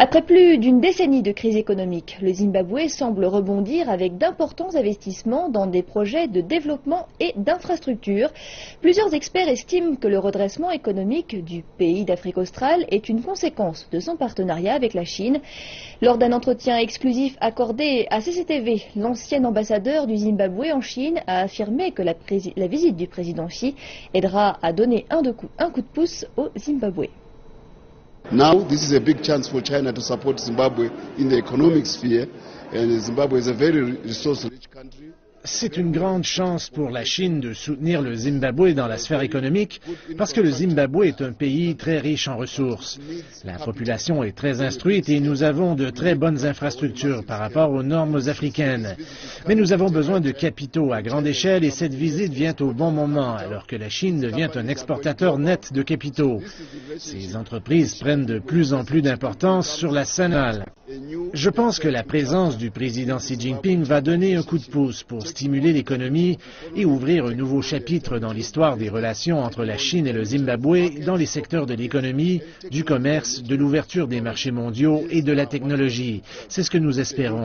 Après plus d'une décennie de crise économique, le Zimbabwe semble rebondir avec d'importants investissements dans des projets de développement et d'infrastructures. Plusieurs experts estiment que le redressement économique du pays d'Afrique australe est une conséquence de son partenariat avec la Chine. Lors d'un entretien exclusif accordé à CCTV, l'ancien ambassadeur du Zimbabwe en Chine a affirmé que la visite du président Xi aidera à donner un coup de pouce au Zimbabwe. Now, this is a big chance for China to support Zimbabwe in the economic sphere, and Zimbabwe is a very resource-rich country. C'est une grande chance pour la Chine de soutenir le Zimbabwe dans la sphère économique parce que le Zimbabwe est un pays très riche en ressources. La population est très instruite et nous avons de très bonnes infrastructures par rapport aux normes africaines. Mais nous avons besoin de capitaux à grande échelle et cette visite vient au bon moment alors que la Chine devient un exportateur net de capitaux. Ces entreprises prennent de plus en plus d'importance sur la scène mondiale. Je pense que la présence du président Xi Jinping va donner un coup de pouce pour stimuler l'économie et ouvrir un nouveau chapitre dans l'histoire des relations entre la Chine et le Zimbabwe dans les secteurs de l'économie, du commerce, de l'ouverture des marchés mondiaux et de la technologie. C'est ce que nous espérons.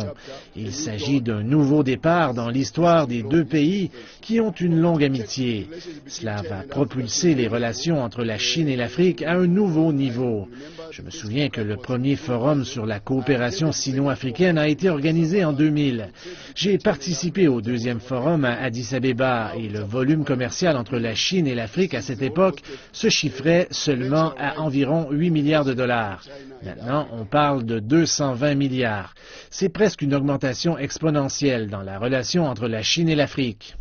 Il s'agit d'un nouveau départ dans l'histoire des deux pays qui ont une longue amitié. Cela va propulser les relations entre la Chine et l'Afrique à un nouveau niveau. Je me souviens que le premier forum sur la coopération sino-africaine a été organisé en 2000. J'ai participé au deuxième forum à Addis Abeba et le volume commercial entre la Chine et l'Afrique à cette époque se chiffrait seulement à environ 8 milliards de dollars. Maintenant, on parle de 220 milliards. C'est presque une augmentation exponentielle dans la relation entre la Chine et l'Afrique.